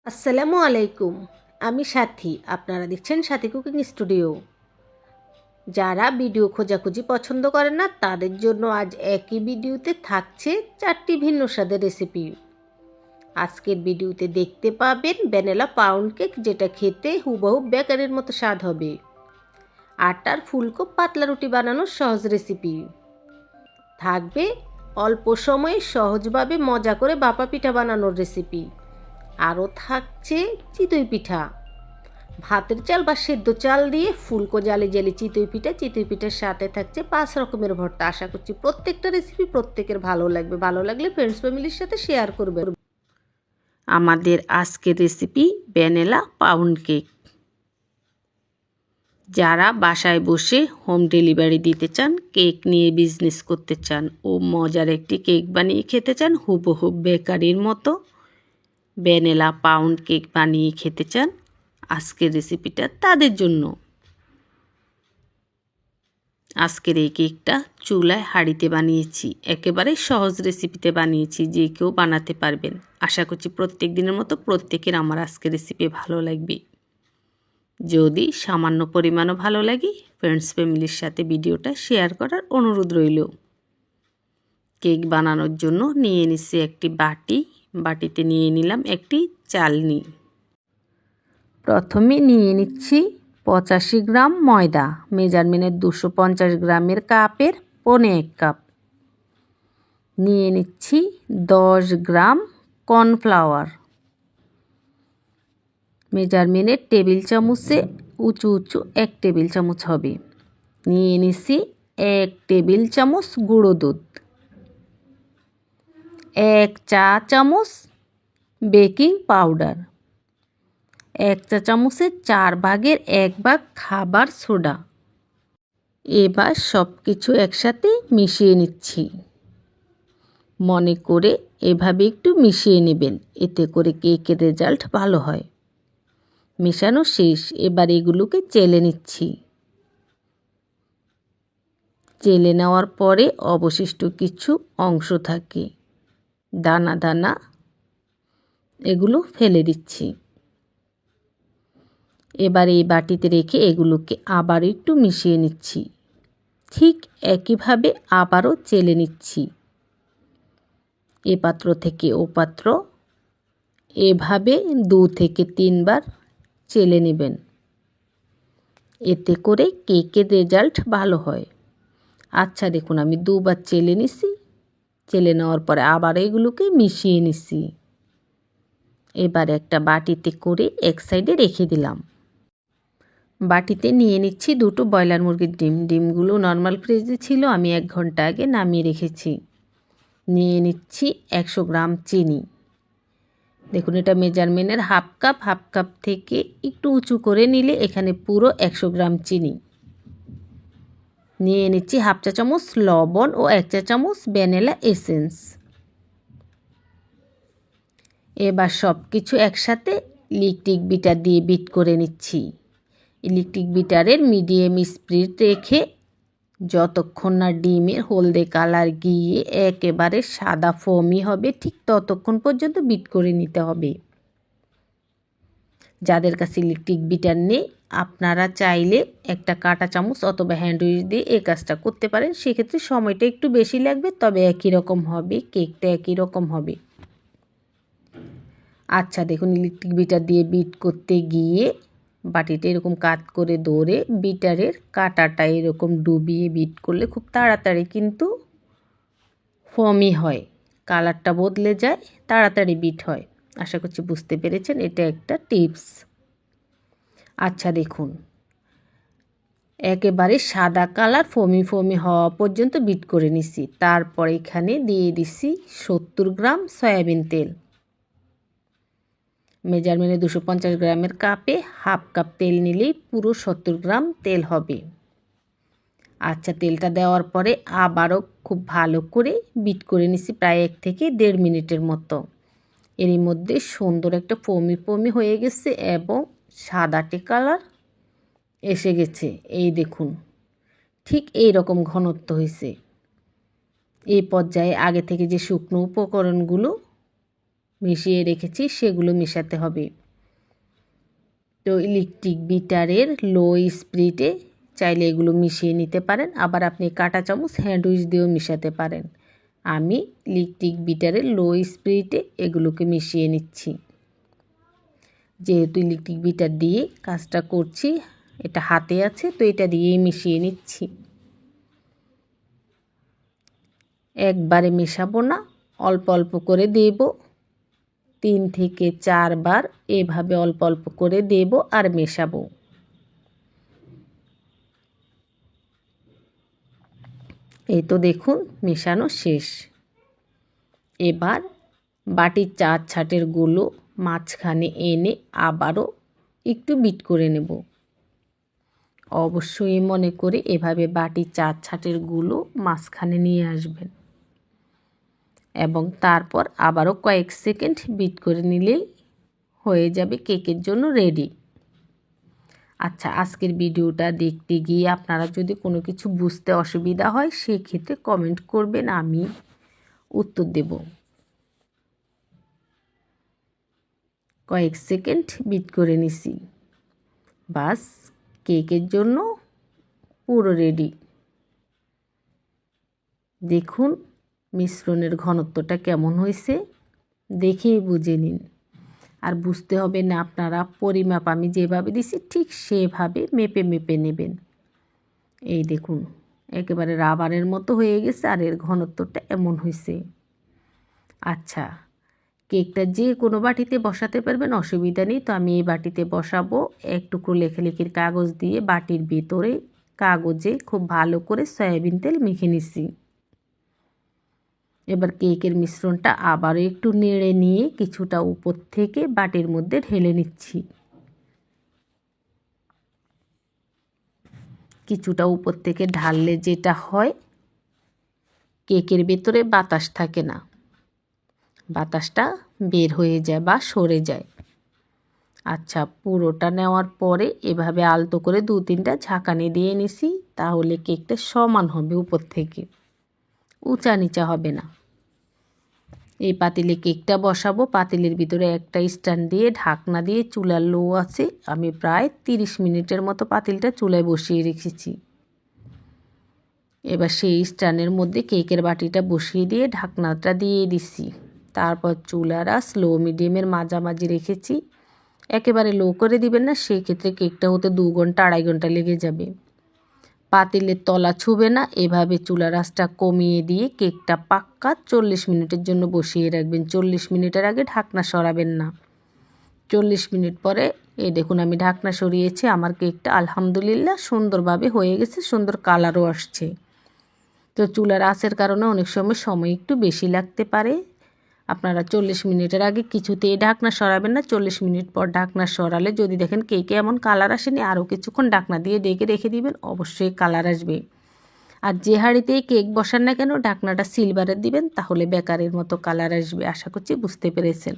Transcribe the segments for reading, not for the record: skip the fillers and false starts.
আসসালামু আলাইকুম। আমি সাথী, আপনারা দেখছেন সাথী কুকিং স্টুডিও। যারা ভিডিও খোঁজাখুঁজি পছন্দ করেন না তাদের জন্য আজ একই ভিডিওতে থাকছে 4টি ভিন্ন স্বাদের রেসিপি। আজকের ভিডিওতে দেখতে পাবেন ভ্যানিলা পাউন্ড কেক, যেটা খেতে হুবহু বেকারির মতো স্বাদ হবে। আটার ফুলকো পাতলা রুটি বানানোর সহজ রেসিপি থাকবে। অল্প সময়ে সহজভাবে মজা করে ভাপা পিঠা বানানোর রেসিপি। আরও থাকছে চিতই পিঠা, ভাতের চাল বা সেদ্ধ চাল দিয়ে ফুলকো জালি জালি চিতই পিঠার সাথে থাকছে 5 রকমের ভর্তা। আশা করছি প্রত্যেকটা রেসিপি প্রত্যেকের ভালো লাগবে। ভালো লাগলে ফ্রেন্ডস ফ্যামিলির সাথে শেয়ার করবেন। আমাদের আজকের রেসিপি ভ্যানিলা পাউন্ড কেক। যারা বাসায় বসে হোম ডেলিভারি দিতে চান, কেক নিয়ে বিজনেস করতে চান ও মজার একটি কেক বানিয়ে খেতে চান হুবহু বেকারির মতো, ভ্যানিলা পাউন্ড কেক বানিয়ে খেতে চান, আজকের রেসিপিটা তাদের জন্য। আজকের এই কেকটা চুলায় হাঁড়িতে বানিয়েছি, একেবারে সহজ রেসিপিতে বানিয়েছি, যে কেউ বানাতে পারবেন। আশা করছি প্রত্যেক দিনের মতো প্রত্যেকের আমার আজকের রেসিপি ভালো লাগবে। যদি সামান্য পরিমাণও ভালো লাগে, ফ্রেন্ডস ফ্যামিলির সাথে ভিডিওটা শেয়ার করার অনুরোধ রইল। কেক বানানোর জন্য নিয়ে নিচ্ছি একটি বাটিতে নিয়ে নিলাম একটি চালনি। প্রথমে নিয়ে নিচ্ছি 85 গ্রাম ময়দা, মেজারমেন্টের 250 গ্রামের কাপের 1.25 কাপ। নিয়ে নিচ্ছি 10 গ্রাম কর্নফ্লাওয়ার, মেজারমেন্টের টেবিল চামচে উঁচু 1 টেবিল চামচ হবে। নিয়ে নিচ্ছি 1 টেবিল চামচ গুঁড়ো দুধ, 1 চা চামচ বেকিং পাউডার, 1 চা চামচের 4 ভাগের 1 ভাগ খাবার সোডা। এবার সব কিছু একসাথে মিশিয়ে নিচ্ছি। মনে করে এভাবে একটু মিশিয়ে নেবেন, এতে করে কেকের রেজাল্ট ভালো হয়। মেশানো শেষ, এবার এগুলোকে চেলে নিচ্ছি। চেলে নেওয়ার পরে অবশিষ্ট কিছু অংশ থাকে দানা দানা, এগুলো ফেলে দিচ্ছি। এবার এই বাটিতে রেখে এগুলোকে আবার একটু মিশিয়ে নিচ্ছি। ঠিক একইভাবে আবারও চেলে নিচ্ছি। এ পাত্র থেকে ও পাত্র এভাবে 2 থেকে 3 বার চেলে নেবেন, এতে করে কেকের রেজাল্ট ভালো হয়। আচ্ছা দেখুন, আমি 2 বার চেলে নিছি। চেলে নেওয়ার পরে আবার এগুলোকে মিশিয়ে নিছি। এবার একটা বাটিতে করে এক সাইডে রেখে দিলাম। বাটিতে নিয়ে নিচ্ছি 2টো ব্রয়লার মুরগির ডিম। ডিমগুলো নর্মাল ফ্রিজে ছিল, আমি 1 ঘন্টা আগে নামিয়ে রেখেছি। নিয়ে নিচ্ছি 100 গ্রাম চিনি। দেখুন, এটা মেজারমেন্টের হাফ কাপ থেকে একটু উঁচু করে নিলে এখানে পুরো 100 গ্রাম চিনি। নিয়ে নিচ্ছি হাফ চা চামচ লবণ ও 1 চা চামচ ভ্যানিলা এসেন্স। এবার সব কিছু একসাথে ইলেকট্রিক বিটার দিয়ে বিট করে নিচ্ছি। ইলেকট্রিক বিটারের মিডিয়াম স্পিড রেখে যতক্ষণ না ডিমের হলদে কালার গিয়ে একেবারে সাদা ফোমি হবে, ঠিক ততক্ষণ পর্যন্ত বিট করে নিতে হবে। যাদের কাছে ইলেকট্রিক বিটার নেই, আপনারা চাইলে একটা কাঁটা চামচ অথবা হ্যান্ড উইচ দিয়ে এই কাজটা করতে পারেন। সেক্ষেত্রে সময়টা একটু বেশি লাগবে, তবে একই রকম হবে, কেকটা একই রকম হবে। আচ্ছা দেখুন, ইলেকট্রিক বিটার দিয়ে বিট করতে গিয়ে বাটিটা এরকম কাত করে ধরে বিটারের কাঁটাটা এরকম ডুবিয়ে বিট করলে খুব তাড়াতাড়ি কিন্তু ফোমি হয়, কালারটা বদলে যায়, তাড়াতাড়ি বিট হয়। আশা করছি বুঝতে পেরেছেন, এটা একটা টিপস। আচ্ছা দেখুন, একেবারে সাদা কালার ফোমি হওয়া পর্যন্ত বিট করে নিছি। তারপর এখানে দিয়ে দিচ্ছি 70 গ্রাম সয়াবিন তেল। মেজারমেন্টে 250 গ্রামের কাপে হাফ কাপ তেল নিলেই পুরো 70 গ্রাম তেল হবে। আচ্ছা, তেলটা দেওয়ার পরে আবারও খুব ভালো করে বিট করে নিছি, প্রায় 1 থেকে 1.5 মিনিটের মতো। এরই মধ্যে সুন্দর একটা ফোমি হয়ে গেছে এবং সাদাটে কালার এসে গেছে। এই দেখুন, ঠিক এই রকম ঘনত্ব হয়েছে। এই পর্যায়ে আগে থেকে যে শুকনো উপকরণগুলো মিশিয়ে রেখেছি সেগুলো মেশাতে হবে। তো ইলেকট্রিক বিটারের লো স্পিডে চাইলে এগুলো মিশিয়ে নিতে পারেন, আবার আপনি কাঁটা চামচ হ্যান্ডউইচ দিয়েও মিশাতে পারেন। আমি ইলেকট্রিক বিটারের লো স্পিডে এগুলোকে মিশিয়ে নিচ্ছি। যেহেতু ইলেকট্রিক বিটার দিয়ে কাজটা করছি, এটা হাতে আছে, তো এটা দিয়েই মিশিয়ে নিচ্ছি। একবারে মেশাবো না, অল্প অল্প করে দেব। 3 থেকে 4 বার এভাবে অল্প অল্প করে দেব আর মেশাবো। এই তো দেখুন মেশানো শেষ। এবার বাটির 4 ছাটের গুলো মাঝখানে এনে আবারও একটু বিট করে নেব। অবশ্যই মনে করে এভাবে বাটির 4 ছাটের গুলো মাঝখানে নিয়ে আসবেন এবং তারপর আবারও কয়েক সেকেন্ড বিট করে নিলেই হয়ে যাবে কেকের জন্য রেডি। আচ্ছা, আজকের ভিডিওটা দেখতে গিয়ে আপনারা যদি কোনো কিছু বুঝতে অসুবিধা হয় সেক্ষেত্রে কমেন্ট করবেন, আমি উত্তর দেব। কয়েক সেকেন্ড বিট করে নিছি, বাস কেকের জন্য পুরো রেডি। দেখুন মিশ্রণের ঘনত্বটা কেমন হয়েছে, দেখেই বুঝে নিন। আর বুঝতে হবে না, আপনারা পরিমাপ আমি যেভাবে দিছি ঠিক সেভাবে মেপে মেপে নেবেন। এই দেখুন একেবারে রাবারের মতো হয়ে গেছে আর এর ঘনত্বটা এমন হয়েছে। আচ্ছা, কেকটা যে কোনো বাটিতে বসাতে পারবেন, অসুবিধা নেই। তো আমি এই বাটিতে বসাবো। এক টুকরো লেখালেখির কাগজ দিয়ে বাটির ভিতরে কাগজে খুব ভালো করে সয়াবিন তেল মেখে নিছি। এবার কেকের মিশ্রণটা আবারও একটু নেড়ে নিয়ে কিছুটা উপর থেকে বাটির মধ্যে ঢেলে নিচ্ছি। কিছুটা উপর থেকে ঢাললে যেটা হয়, কেকের ভেতরে বাতাস থাকে না, বাতাসটা বের হয়ে যায় বা সরে যায়। আচ্ছা, পুরোটা নেওয়ার পরে এভাবে আলতো করে 2-3টা ঝাঁকানি দিয়ে নিছি, তাহলে কেকটা সমান হবে, উপর থেকে উঁচা নিচা হবে না। এই পাতিলে কেকটা বসাবো। পাতিলের ভিতরে একটা স্ট্যান্ড দিয়ে ঢাকনা দিয়ে চুলার লো আছে, আমি প্রায় 30 মিনিটের মতো পাতিলটা চুলায় বসিয়ে রেখেছি। এবার সেই স্ট্যান্ডের মধ্যে কেকের বাটিটা বসিয়ে দিয়ে ঢাকনাটা দিয়ে দিছি। তারপর চুলার আঁচ লো মিডিয়ামের মাঝামাঝি রেখেছি। একেবারে লো করে দিবেন না, সেই ক্ষেত্রে কেকটা হতে 2 ঘন্টা 2.5 ঘন্টা লেগে যাবে। পাতিলের তলা ছুবে না, এভাবে চুলার আঁচটা কমিয়ে দিয়ে কেকটা পাক্কা 40 মিনিটের জন্য বসিয়ে রাখবেন। 40 মিনিটের আগে ঢাকনা সরাবেন না। 40 মিনিট পরে এই দেখুন আমি ঢাকনা সরিয়েছি। আমার কেকটা আলহামদুলিল্লাহ সুন্দরভাবে হয়ে গেছে, সুন্দর কালারও আসছে। তো চুলার আঁচের কারণে অনেক সময় একটু বেশি লাগতে পারে। আপনারা 40 মিনিটের আগে কিছুতেই ঢাকনা সরাবেন না। 40 মিনিট পর ঢাকনা সরালে যদি দেখেন কেকে এমন কালার আসেনি, আরও কিছুক্ষণ ঢাকনা দিয়ে ঢেকে রেখে দিবেন, অবশ্যই কালার আসবে। আর যে হাঁড়িতেই কেক বসান না কেন ঢাকনাটা সিলভারের দিবেন, তাহলে বেকারের মতো কালার আসবে। আশা করছি বুঝতে পেরেছেন।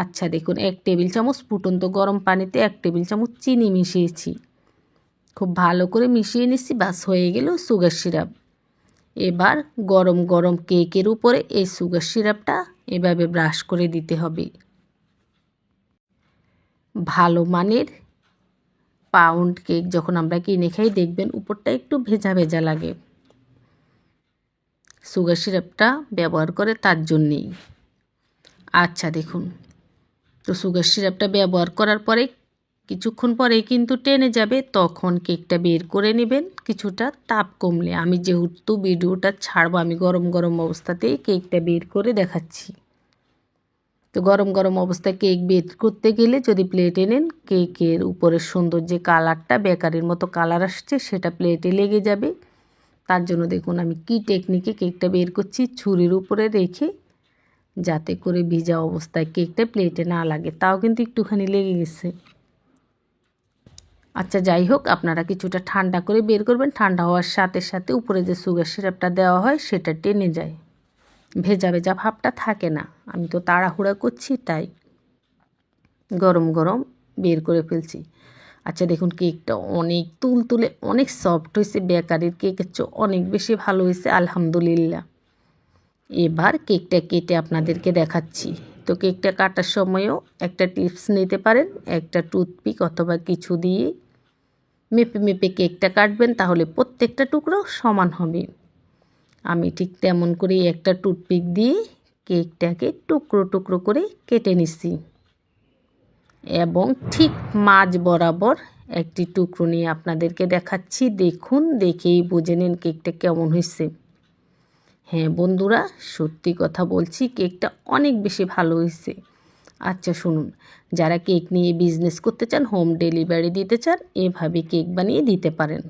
আচ্ছা দেখুন, 1 টেবিল চামচ ফুটন্ত গরম পানিতে 1 টেবিল চামচ চিনি মিশিয়েছি। খুব ভালো করে মিশিয়ে নিচ্ছি, বাস হয়ে গেল সুগার সিরাপ। এবার গরম গরম কেকের উপরে এই সুগার সিরাপটা এভাবে ব্রাশ করে দিতে হবে। ভালো মানের পাউন্ড কেক যখন আমরা কিনে খাই, দেখবেন উপরটা একটু ভেজা ভেজা লাগে, সুগার সিরাপটা ব্যবহার করে তার জন্যেই। আচ্ছা দেখুন, তো সুগার সিরাপটা ব্যবহার করার পরে কিছুক্ষণ পরেই কিন্তু টেনে যাবে, তখন কেকটা বের করে নেবেন কিছুটা তাপ কমলে। আমি যেহেতু ভিডিওটা ছাড়বো, আমি গরম গরম অবস্থাতেই কেকটা বের করে দেখাচ্ছি। তো গরম গরম অবস্থায় কেক বের করতে গেলে যদি প্লেটে নেন, কেকের উপরের সুন্দর যে কালারটা বেকারির মতো কালার আসছে সেটা প্লেটে লেগে যাবে। তার জন্য দেখুন আমি কি টেকনিকে কেকটা বের করছি, ছুরির উপরে রেখে, যাতে করে ভিজা অবস্থায় কেকটা প্লেটে না লাগে। তাও কিন্তু একটুখানি লেগে গেছে। আচ্ছা যাই হোক, আপনারা কিছুটা ঠান্ডা করে বের করবেন। ঠান্ডা হওয়ার সাথে সাথে উপরে যে সুগার সিরাপটা দেওয়া হয় সেটা টেনে যায়, ভেজা ভেজা ভাবটা থাকে না। আমি তো তাড়াহুড়া করছি তাই গরম গরম বের করে ফেলছি। আচ্ছা দেখুন, কেকটা অনেক তুলতুলে, অনেক সফট হয়েছে, বেকারির কেকের চেয়ে অনেক বেশি ভালো হয়েছে আলহামদুলিল্লাহ। এবার কেকটা কেটে আপনাদেরকে দেখাচ্ছি। তো কেকটা কাটার সময়ও একটা টিপস নিতে পারেন, একটা টুথপিক অথবা কিছু দিয়ে মেপে মেপে কেকটা কাটবেন, তাহলে প্রত্যেকটা টুকরো সমান হবে। আমি ঠিক তেমন করেই একটা টুথপিক দিয়ে কেকটাকে টুকরো টুকরো করে কেটে নিচ্ছি এবং ঠিক মাঝ বরাবর একটি টুকরো নিয়ে আপনাদেরকে দেখাচ্ছি। দেখুন, দেখেই বুঝে নিন কেকটা কেমন হয়েছে। হ্যাঁ বন্ধুরা, সত্যি কথা বলছি, কেকটা অনেক বেশি ভালো হয়েছে। আচ্ছা শুনুন, যারা কেক নিয়ে বিজনেস করতে চান, হোম ডেলিভারি দিতে চান, এভাবে কেক বানিয়ে দিতে পারেন।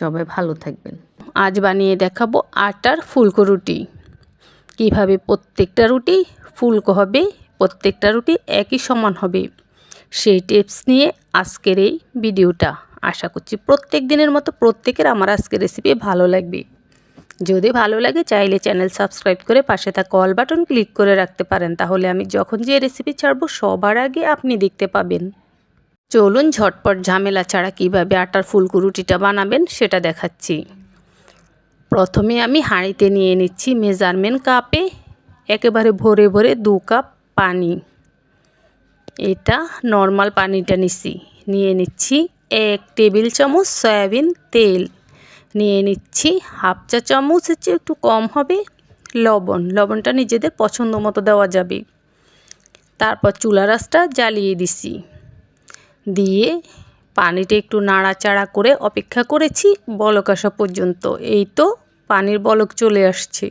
সবাই ভালো থাকবেন। আজ বানিয়ে দেখাবো আটার ফুলকো রুটি। কীভাবে প্রত্যেকটা রুটি ফুলকো হবে, প্রত্যেকটা রুটি একই সমান হবে, সেই টিপস নিয়ে আজকের এই ভিডিওটা। আশা করছি প্রত্যেক দিনের মতো প্রত্যেকের আমার আজকের রেসিপি ভালো লাগবে। যদি ভালো লাগে চাইলে চ্যানেল সাবস্ক্রাইব করে পাশে থাকা অল বাটন ক্লিক করে রাখতে পারেন, তাহলে আমি যখন যে রেসিপি ছাড়বো সবার আগে আপনি দেখতে পাবেন। চলুন ঝটপট ঝামেলা ছাড়া কিভাবে আটার ফুলকো রুটিটা বানাবেন সেটা দেখাচ্ছি। প্রথমে আমি হাঁড়িতে নিয়ে নিচ্ছি মেজারমেন্ট কাপে একেবারে ভরে ভরে 2 কাপ পানি। এটা নর্মাল পানিটা নিয়ে নিচ্ছি 1 টেবিল চামচ সয়াবিন তেল, নিয়ে নিচ্ছি হাফ চা চামচ, একটু কম হবে লবণটা নিজেদের পছন্দ মতো দেওয়া যাবে। তারপর চুলার আঁচটা জ্বালিয়ে দিছি, দিয়ে পানিটা একটু নাড়াচাড়া করে অপেক্ষা করেছি বলক আসা পর্যন্ত। এই তো পানির বলক চলে আসছে।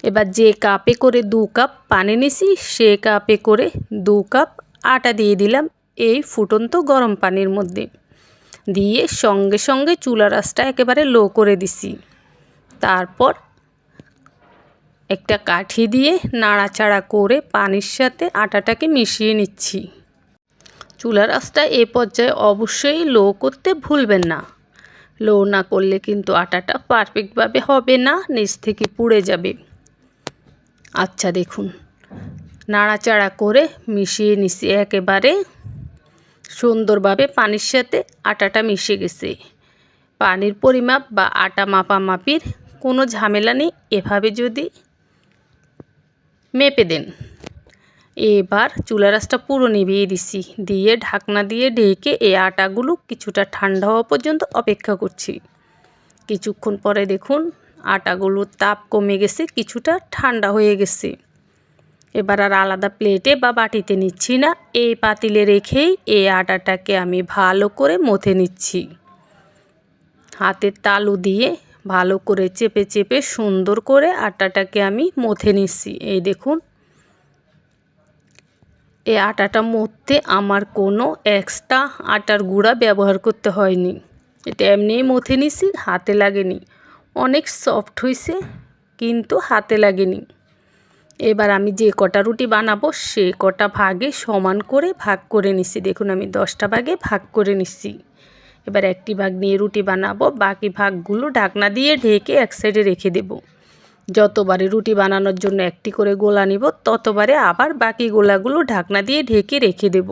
এবার যে কাপে করে 2 কাপ পানি নিছি, সে কাপে করে 2 কাপ আটা দিয়ে দিলাম এই ফুটন্ত গরম পানির মধ্যে, দিয়ে সঙ্গে সঙ্গে চুলার আঁচটা একেবারে লো করে দিছি। তারপর একটা কাঠি দিয়ে নাড়াচাড়া করে পানির সাথে আটাটাকে মিশিয়ে নিচ্ছি। চুলার আঁচটা এ পর্যায়ে অবশ্যই লো করতে ভুলবেন না। লো না করলে কিন্তু আটাটা পারফেক্টভাবে হবে না, নিচ থেকে পুড়ে যাবে। আচ্ছা দেখুন, নাড়াচাড়া করে মিশিয়ে নিচ্ছি, একেবারে সুন্দরভাবে পানির সাথে আটাটা মিশে গেছে। পানির পরিমাপ বা আটা মাপামাপির কোনো ঝামেলা নেই, এভাবে যদি মেপে দেন। এবার চুলার আঁচটা পুরো নিভিয়ে দিছি, দিয়ে ঢাকনা দিয়ে ঢেকে এই আটাগুলো কিছুটা ঠান্ডা হওয়া পর্যন্ত অপেক্ষা করছি। কিছুক্ষণ পরে দেখুন আটাগুলোর তাপ কমে গেছে, কিছুটা ঠান্ডা হয়ে গেছে। এবার আর আলাদা প্লেটে বা বাটিতে নিচ্ছি না, এই পাতিলে রেখেই এই আটাটাকে আমি ভালো করে মথে নিচ্ছি। হাতের তালু দিয়ে ভালো করে চেপে চেপে সুন্দর করে আটাটাকে আমি মথে নিচ্ছি। এই দেখুন, এই আটাটা মথতে আমার কোনো এক্সট্রা আটার গুঁড়া ব্যবহার করতে হয়নি, এটা এমনিই মথে নিছি, হাতে লাগেনি। অনেক সফট হয়েছে কিন্তু হাতে লাগেনি। এবার আমি যে কটা রুটি বানাবো সে কটা ভাগে সমান করে ভাগ করে নিচ্ছি। দেখুন আমি 10টা ভাগে ভাগ করে নিচ্ছি। এবার একটি ভাগ নিয়ে রুটি বানাবো, বাকি ভাগগুলো ঢাকনা দিয়ে ঢেকে এক সাইডে রেখে দেব। যতবারে রুটি বানানোর জন্য একটি করে গোলা নিব, ততবারে আবার বাকি গোলাগুলো ঢাকনা দিয়ে ঢেকে রেখে দেব।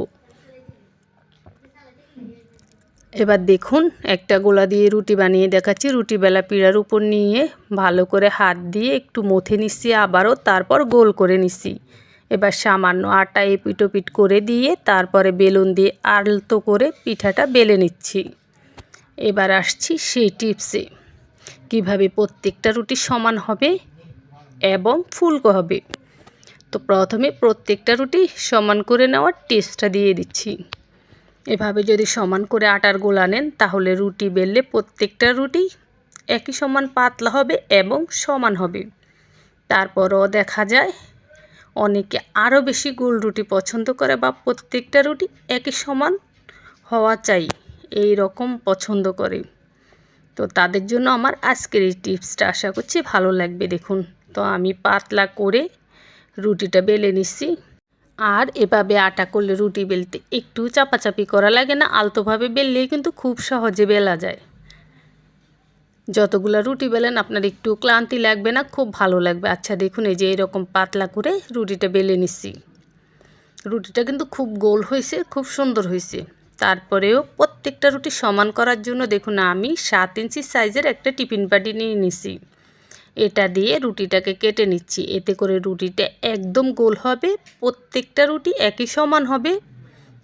এবার দেখুন একটা গোলা দিয়ে রুটি বানিয়ে দেখাচ্ছি। রুটি বেলা পিঁড়ার উপর নিয়ে ভালো করে হাত দিয়ে একটু মথে নিচ্ছি আবারও, তারপর গোল করে নিচ্ছি। এবার সামান্য আটা এপিট ওপিট করে দিয়ে তারপরে বেলুন দিয়ে আলতো করে পিঠাটা বেলে নিচ্ছি। এবার আসছি সেই টিপসে, কিভাবে প্রত্যেকটা রুটি সমান হবে এবং ফুলকো হবে। তো প্রথমে প্রত্যেকটা রুটি সমান করে নেওয়ার টিপসটা দিয়ে দিচ্ছি। এভাবে যদি সমান করে আটার গোলা নেন, তাহলে রুটি বেললে প্রত্যেকটা রুটি একই সমান পাতলা হবে এবং সমান হবে। তারপরও দেখা যায় অনেকে আরও বেশি গোল রুটি পছন্দ করে, বা প্রত্যেকটা রুটি একই সমান হওয়া চাই এই রকম পছন্দ করে। তো তাদের জন্য আমার আজকের এই টিপসটা আশা করছি ভালো লাগবে। দেখুন তো আমি পাতলা করে রুটিটা বেলে নিচ্ছি। আর এভাবে আটা করলে রুটি বেলতে একটু চাপাচাপি করা লাগে না, আলতোভাবে বেললেই কিন্তু খুব সহজে বেলা যায়। যতগুলো রুটি বেলেন আপনার একটু ক্লান্তি লাগবে না, খুব ভালো লাগবে। আচ্ছা দেখুন এই যে এরকম পাতলা করে রুটিটা বেলে নিচ্ছি। রুটিটা কিন্তু খুব গোল হয়েছে, খুব সুন্দর হয়েছে। তারপরেও প্রত্যেকটা রুটি সমান করার জন্য দেখুন আমি 7 ইঞ্চি সাইজের একটা টিফিন বাটি নিয়ে নিছি। এটা দিয়ে রুটিটাকে কেটে নিচ্ছি। এতে করে রুটিটা একদম গোল হবে, প্রত্যেকটা রুটি একই সমান হবে,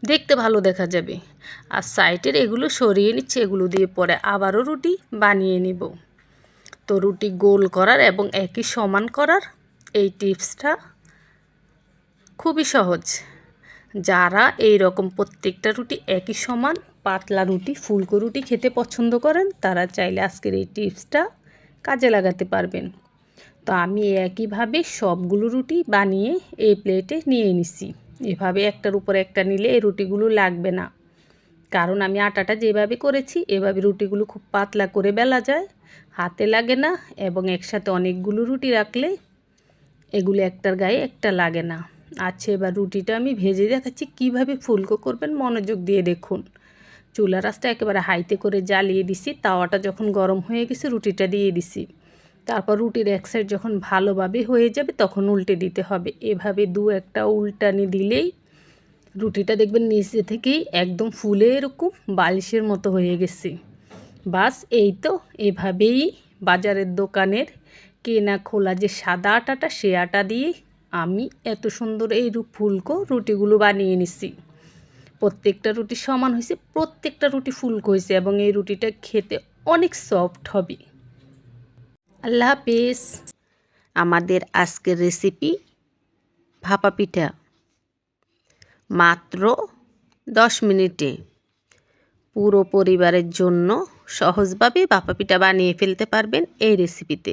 দেখতে ভালো দেখা যাবে। আর সাইডের এগুলো সরিয়ে নিচ্ছি, এগুলো দিয়ে পরে আবারও রুটি বানিয়ে নিব। তো রুটি গোল করার এবং একই সমান করার এই টিপসটা খুবই সহজ। যারা এই রকম প্রত্যেকটা রুটি একই সমান পাতলা রুটি, ফুলকো রুটি খেতে পছন্দ করেন, তারা চাইলে আজকের এই টিপসটা কাজে লাগাতে পারবেন। তো আমি একইভাবে সবগুলো রুটি বানিয়ে এই প্লেটে নিয়ে নিছি। এভাবে একটার উপর একটা নিলে এই রুটিগুলো লাগবে না, কারণ আমি আটাটা যেভাবে করেছি এভাবে রুটিগুলো খুব পাতলা করে বেলা যায়, হাতে লাগে না, এবং একসাথে অনেকগুলো রুটি রাখলে এগুলো একটার গায়ে একটা লাগে না। আচ্ছা, এবার রুটিটা আমি ভেজে দেখাচ্ছি কীভাবে ফুলকো করবেন, মনোযোগ দিয়ে দেখুন। চুলার আঁচটা একেবারে হাইতে করে জ্বালিয়ে দিছি। তাওয়াটা যখন গরম হয়ে গেছে রুটিটা দিয়ে দিছি। তারপর রুটির এক সাইড যখন ভালোভাবে হয়ে যাবে তখন উল্টে দিতে হবে। এভাবে দু একটা উল্টানি দিলেই রুটিটা দেখবেন নিচে থেকেই একদম ফুলে এরকম বালিশের মতো হয়ে গেছে। বাস এই তো, এভাবেই বাজারের দোকানের কেনা খোলা যে সাদা আটাটা, সে আটা দিয়ে আমি এত সুন্দর এই ফুলকো রুটিগুলো বানিয়ে নিছি। প্রত্যেকটা রুটি সমান হয়েছে, প্রত্যেকটা রুটি ফুলকো হয়েছে, এবং এই রুটিটা খেতে অনেক সফট হবে। আল্লাহ হাফেজ। আমাদের আজকের রেসিপি ভাপা পিঠা, মাত্র 10 মিনিটে পুরো পরিবারের জন্য সহজভাবে ভাপা পিঠা বানিয়ে ফেলতে পারবেন এই রেসিপিতে।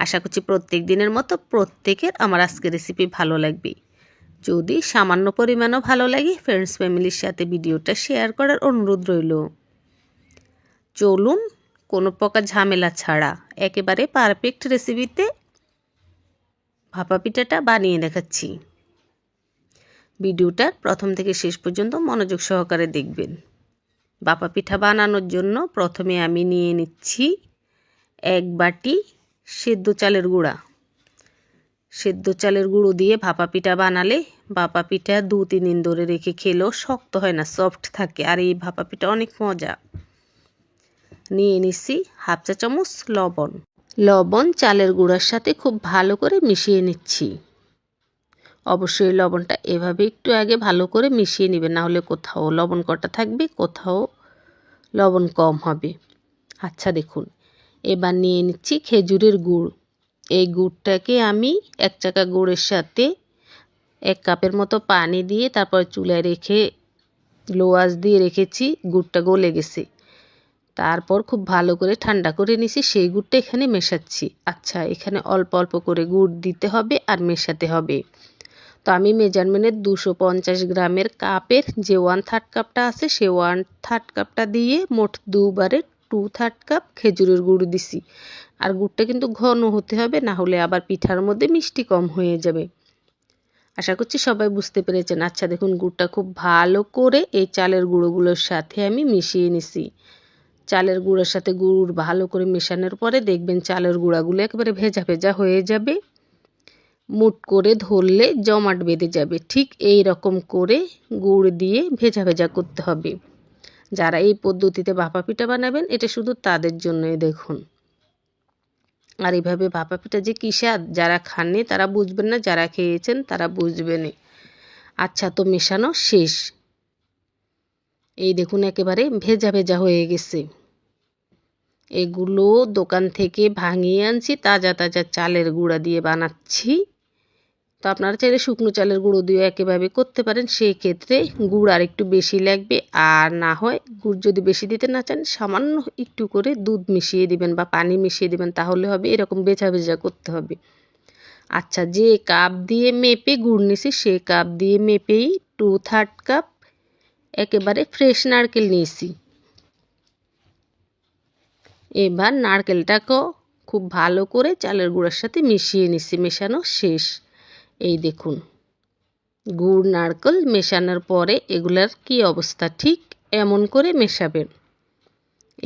আশা করছি প্রত্যেক দিনের মতো প্রত্যেকের আমার আজকের রেসিপি ভালো লাগবে। যদি সামান্য পরিমাণও ভালো লাগে, ফ্রেন্ডস ফ্যামিলির সাথে ভিডিওটা শেয়ার করার অনুরোধ রইল। চলুন কোনো প্রকার ঝামেলা ছাড়া একেবারে পারফেক্ট রেসিপিতে ভাপা পিঠাটা বানিয়ে দেখাচ্ছি। ভিডিওটার প্রথম থেকে শেষ পর্যন্ত মনোযোগ সহকারে দেখবেন। ভাপা পিঠা বানানোর জন্য প্রথমে আমি নিয়ে নিচ্ছি 1 বাটি সেদ্ধ চালের গুঁড়া। সেদ্ধ চালের গুঁড়ো দিয়ে ভাপা পিঠা বানালে ভাপা পিঠা 2-3 দিন ধরে রেখে খেলেও শক্ত হয় না, সফট থাকে, আর এই ভাপা পিঠা অনেক মজা। নিয়ে নিচ্ছি 1/2 চা চামচ লবণ। লবণ চালের গুঁড়ার সাথে খুব ভালো করে মিশিয়ে নিচ্ছি। অবশ্যই লবণটা এভাবে একটু আগে ভালো করে মিশিয়ে নেবেন, না হলে কোথাও লবণ কটা থাকবে, কোথাও লবণ কম হবে। আচ্ছা দেখুন, এবার নিয়ে নিচ্ছি খেজুরের গুড়। এই গুড়টাকে আমি 1 চাকা গুড়ের সাথে 1 কাপের মতো পানি দিয়ে তারপর চুলায় রেখে লো আঁচ দিয়ে রেখেছি। গুড়টা গলে গেছে, তারপর খুব ভালো করে ঠান্ডা করে নিছি, সেই গুড়টা এখানে মেশাচ্ছি। আচ্ছা, এখানে অল্প অল্প করে গুড় দিতে হবে আর মেশাতে হবে। তো আমি মেজারমেন্টের 250 গ্রামের কাপের যে 1/3 কাপটা আছে, সে 1/3 কাপটা দিয়ে মোট দুবারে 2/3 কাপ খেজুরের গুড় দিছি। আর গুড়টা কিন্তু ঘন হতে হবে, না হলে আবার পিঠার মধ্যে মিষ্টি কম হয়ে যাবে। আশা করছি সবাই বুঝতে পেরেছেন। আচ্ছা দেখুন, গুড়টা খুব ভালো করে এই চালের গুঁড়োগুলোর সাথে আমি মিশিয়ে নিছি। চালের গুঁড়োর সাথে গুড় ভালো করে মেশানোর পরে দেখবেন চালের গুঁড়াগুলো একেবারে ভেজা ভেজা হয়ে যাবে, মুট করে ধরলে জমাট বেঁধে যাবে। ঠিক এই রকম করে গুড় দিয়ে ভেজা ভেজা করতে হবে। যারা এই পদ্ধতিতে ভাপা পিঠা বানাবেন, এটা শুধু তাদের জন্যই দেখুন। আর এইভাবে ভাপা পিঠা যে কী স্বাদ, যারা খাননি তারা বুঝবেন না, যারা খেয়েছেন তারা বুঝবেন। আচ্ছা, তো মেশানো শেষ। এই দেখুন একেবারে ভেজা ভেজা হয়ে গেছে। এগুলো দোকান থেকে ভাঙিয়ে আনছি, তাজা তাজা চালের গুঁড়া দিয়ে বানাচ্ছি। তো আপনারা চাইলে শুকনো চালের গুঁড়ো দিয়ে একেভাবে করতে পারেন, সেই ক্ষেত্রে গুড় আর একটু বেশি লাগবে। আর না হয় গুড় যদি বেশি দিতে না চান, সামান্য একটু করে দুধ মিশিয়ে দিবেন বা পানি মিশিয়ে দিবেন, তাহলে হবে। এরকম ভেজা ভেজা করতে হবে। আচ্ছা, যে কাপ দিয়ে মেপে গুড় নিছি, সেই কাপ দিয়ে মেপেই 2/3 কাপ একেবারে ফ্রেশ নারকেল নিয়েছি। এবার নারকেলটাকেও খুব ভালো করে চালের গুঁড়ার সাথে মিশিয়ে নিছি। মেশানো শেষ। এই দেখুন, গুড় নারকেল মেশানোর পরে এগুলার কি অবস্থা, ঠিক এমন করে মেশাবেন।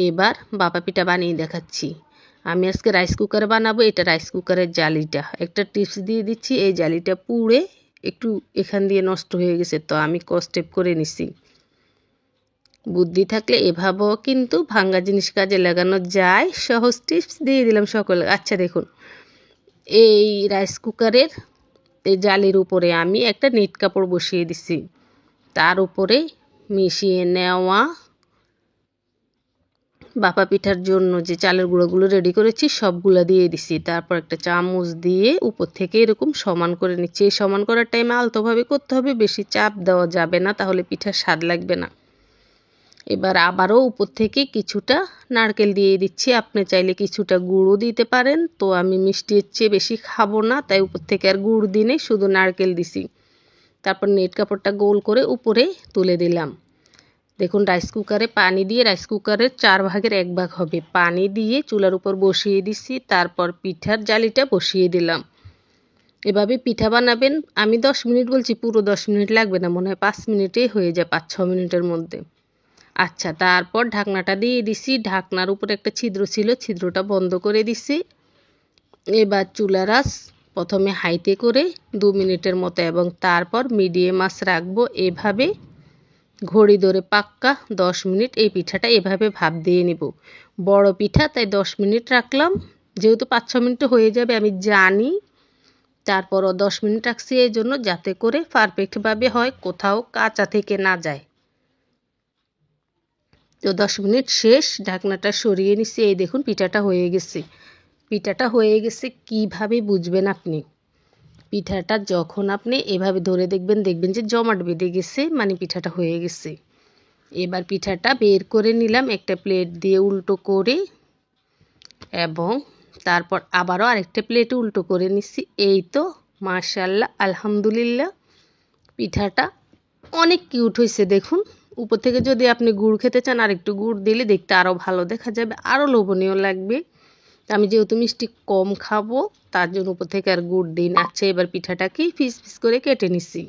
এবার ভাপা পিঠা বানিয়ে দেখাচ্ছি। আমি আজকে রাইস কুকারে বানাবো। এটা রাইস কুকারের জালিটা, একটা টিপস দিয়ে দিচ্ছি। এই জালিটা পুড়ে একটু এখান দিয়ে নষ্ট হয়ে গেছে, তো আমি কস্টেপ করে নিছি। বুদ্ধি থাকলে এভাবেও কিন্তু ভাঙ্গা জিনিস কাজে লাগানো যায়। সহজ টিপস দিয়ে দিলাম সকলে। আচ্ছা দেখুন, এই রাইস কুকারের এই জালির উপরে আমি একটা নেট কাপড় বসিয়ে দিছি। তার উপরে মিশিয়ে নেওয়া বাপা পিঠার জন্য যে চালের গুঁড়োগুলো রেডি করেছি সবগুলো দিয়ে দিছি। তারপর একটা চামচ দিয়ে উপর থেকে এরকম সমান করে নিচ্ছি। এই সমান করার টাইমে আলতোভাবে করতে হবে, বেশি চাপ দেওয়া যাবে না, তাহলে পিঠার স্বাদ লাগবে না। এবার আবারও উপর থেকে কিছুটা নারকেল দিয়ে দিচ্ছি। আপনি চাইলে কিছুটা গুঁড়ও দিতে পারেন, তো আমি মিষ্টির চেয়ে বেশি খাবো না, তাই উপর থেকে আর গুড় দিনে শুধু নারকেল দিছি। তারপর নেট কাপড়টা গোল করে উপরে তুলে দিলাম। দেখুন, রাইস কুকারে পানি দিয়ে, রাইস কুকারের 4 ভাগের 1 ভাগ হবে পানি দিয়ে চুলার উপর বসিয়ে দিছি। তারপর পিঠার জালিটা বসিয়ে দিলাম। এভাবে পিঠা বানাবেন। আমি 10 মিনিট বলছি, পুরো 10 মিনিট লাগবে না, মনে হয় 5 মিনিটেই হয়ে যায়, 5-6 মিনিটের মধ্যে। আচ্ছা, তারপর ঢাকনাটা দিয়ে দিছি। ঢাকনার উপরে একটা ছিদ্র ছিল, ছিদ্রটা বন্ধ করে দিছি। এবার চুলার আঁচ প্রথমে হাইতে করে 2 মিনিটের মতো এবং তারপর মিডিয়াম আঁচ রাখবো। এভাবে ঘড়ি ধরে পাক্কা 10 মিনিট এই পিঠাটা এভাবে ভাপ দিয়ে নিব। বড় পিঠা, তাই 10 মিনিট রাখলাম। যেহেতু 5-6 মিনিটে হয়ে যাবে আমি জানি, তারপরও 10 মিনিট রাখছি এই জন্য, যাতে করে পারফেক্টভাবে হয়, কোথাও কাঁচা থেকে না যায়। তো 10 মিনিট শেষ, ঢাকনাটা সরিয়ে নিচ্ছি। এই দেখুন পিঠাটা হয়ে গেছে। পিঠাটা হয়ে গেছে কিভাবে বুঝবেন আপনি? পিঠাটা যখন আপনি এভাবে ধরে দেখবেন, দেখবেন যে জমাট বেঁধে গেছে, মানে পিঠাটা হয়ে গেছে। এবার পিঠাটা বের করে নিলাম একটা প্লেট দিয়ে উল্টো করে, এবং তারপর আবারও আরেকটা প্লেটে উল্টো করে নিচ্ছি। এই তো মাশাআল্লাহ, আলহামদুলিল্লাহ, পিঠাটা অনেক কিউট হয়েছে। দেখুন, উপর থেকে যদি আপনি গুড় খেতে চান, আর একটু গুড় দিলে দেখতে আরও ভালো দেখা যাবে, আরও লোভনীয় লাগবে। আমি যেহেতু মিষ্টি কম খাবো, তার জন্য উপর থেকে আর গুড় দিই না। আচ্ছা, এবার পিঠাটাকে পিস পিস করে কেটে নিছি।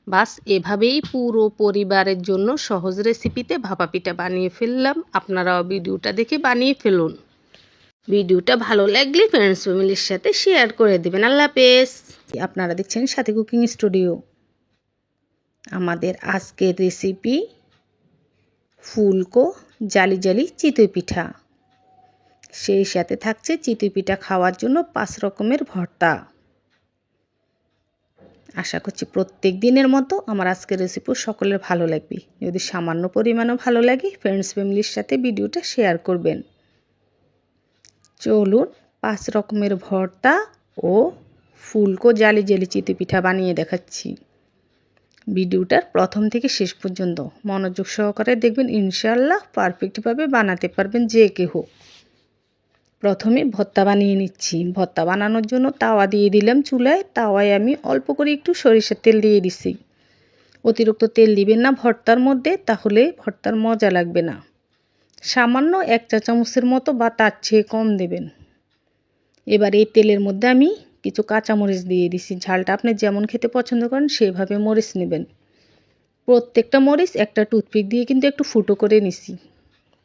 বাস এভাবেই পুরো পরিবারের জন্য সহজ রেসিপিতে ভাপা পিঠা বানিয়ে ফেললাম। আপনারাও ভিডিওটা দেখে বানিয়ে ফেলুন। ভিডিওটা ভালো লাগলে ফ্রেন্ডস ফ্যামিলির সাথে শেয়ার করে দেবেন। আল্লাহ হাফেজ। আপনারা দেখছেন সাথী কুকিং স্টুডিও। আমাদের আজকের রেসিপি ফুলকো জালি জালি চিতই পিঠা, সেই সাথে থাকছে চিতই পিঠা খাওয়ার জন্য 5 রকমের ভর্তা। আশা করছি প্রত্যেক দিনের মতো আমার আজকের রেসিপি সকলের ভালো লাগবে। যদি সামান্য পরিমাণও ভালো লাগে, ফ্রেন্ডস ফ্যামিলির সাথে ভিডিওটা শেয়ার করবেন। চলুন 5 রকমের ভর্তা ও ফুলকো জালি জালি চিতই পিঠা বানিয়ে দেখাচ্ছি। ভিডিওটার প্রথম থেকে শেষ পর্যন্ত মনোযোগ সহকারে দেখবেন, ইনশাআল্লাহ পারফেক্টভাবে বানাতে পারবেন যে কেউ। প্রথমে ভর্তা বানিয়ে নিচ্ছি। ভর্তা বানানোর জন্য তাওয়া দিয়ে দিলাম চুলায়। তাওয়ায় আমি অল্প করে একটু সরিষার তেল দিয়ে দিছি। অতিরিক্ত তেল দিবেন না ভর্তার মধ্যে, তাহলে ভর্তার মজা লাগবে না। সামান্য 1 চা চামচের মতো বা তার চেয়ে কম দেবেন। এবার এই তেলের মধ্যে আমি কিছু কাঁচামরিচ দিয়ে দিছি। ঝালটা আপনি যেমন খেতে পছন্দ করেন সেভাবে মরিচ নেবেন। প্রত্যেকটা মরিচ একটা টুথপিক দিয়ে কিন্তু একটু ফুটো করে নিছি।